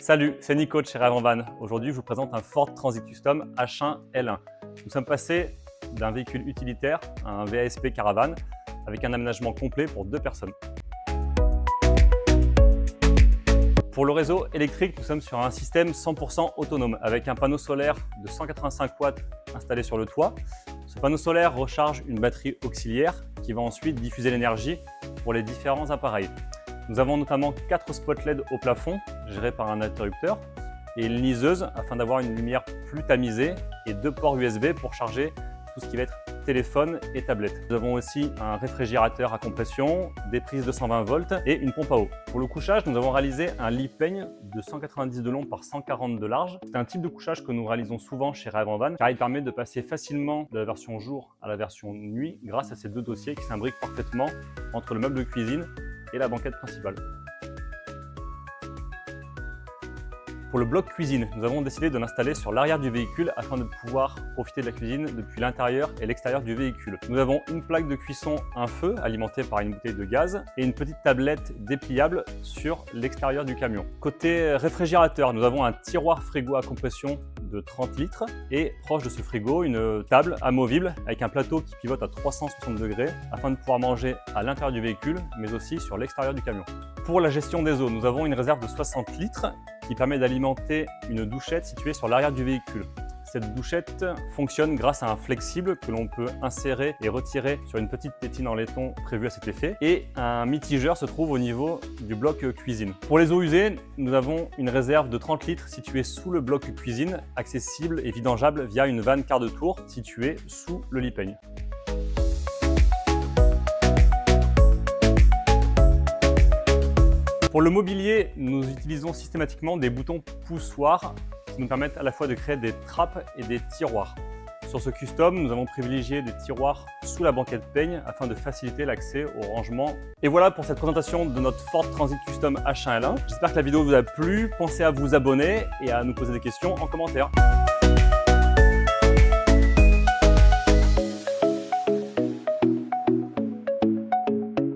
Salut, c'est Nico de chez Rêve en Van. Aujourd'hui, je vous présente un Ford Transit Custom H1 L1. Nous sommes passés d'un véhicule utilitaire à un VASP caravane avec un aménagement complet pour 2 personnes. Pour le réseau électrique, nous sommes sur un système 100% autonome avec un panneau solaire de 185 watts installé sur le toit. Ce panneau solaire recharge une batterie auxiliaire qui va ensuite diffuser l'énergie pour les différents appareils. Nous avons notamment 4 spots LED au plafond, gérés par un interrupteur, et une liseuse afin d'avoir une lumière plus tamisée, et 2 ports USB pour charger tout ce qui va être téléphone et tablette. Nous avons aussi un réfrigérateur à compression, des prises de 120 volts et une pompe à eau. Pour le couchage, nous avons réalisé un lit peigne de 190 de long par 140 de large. C'est un type de couchage que nous réalisons souvent chez Rêve en Van car il permet de passer facilement de la version jour à la version nuit grâce à ces 2 dossiers qui s'imbriquent parfaitement entre le meuble de cuisine et la banquette principale. Pour le bloc cuisine, nous avons décidé de l'installer sur l'arrière du véhicule afin de pouvoir profiter de la cuisine depuis l'intérieur et l'extérieur du véhicule. Nous avons une plaque de cuisson, un feu alimenté par une bouteille de gaz et une petite tablette dépliable sur l'extérieur du camion. Côté réfrigérateur, nous avons un tiroir frigo à compression de 30 litres et proche de ce frigo, une table amovible avec un plateau qui pivote à 360 degrés afin de pouvoir manger à l'intérieur du véhicule mais aussi sur l'extérieur du camion. Pour la gestion des eaux, nous avons une réserve de 60 litres qui permet d'alimenter une douchette située sur l'arrière du véhicule. Cette douchette fonctionne grâce à un flexible que l'on peut insérer et retirer sur une petite tétine en laiton prévue à cet effet. Et un mitigeur se trouve au niveau du bloc cuisine. Pour les eaux usées, nous avons une réserve de 30 litres située sous le bloc cuisine, accessible et vidangeable via une vanne quart de tour située sous le lit peigne. Pour le mobilier, nous utilisons systématiquement des boutons poussoirs qui nous permettent à la fois de créer des trappes et des tiroirs. Sur ce custom, nous avons privilégié des tiroirs sous la banquette peigne afin de faciliter l'accès au rangement. Et voilà pour cette présentation de notre Ford Transit Custom H1 L1. J'espère que la vidéo vous a plu. Pensez à vous abonner et à nous poser des questions en commentaire.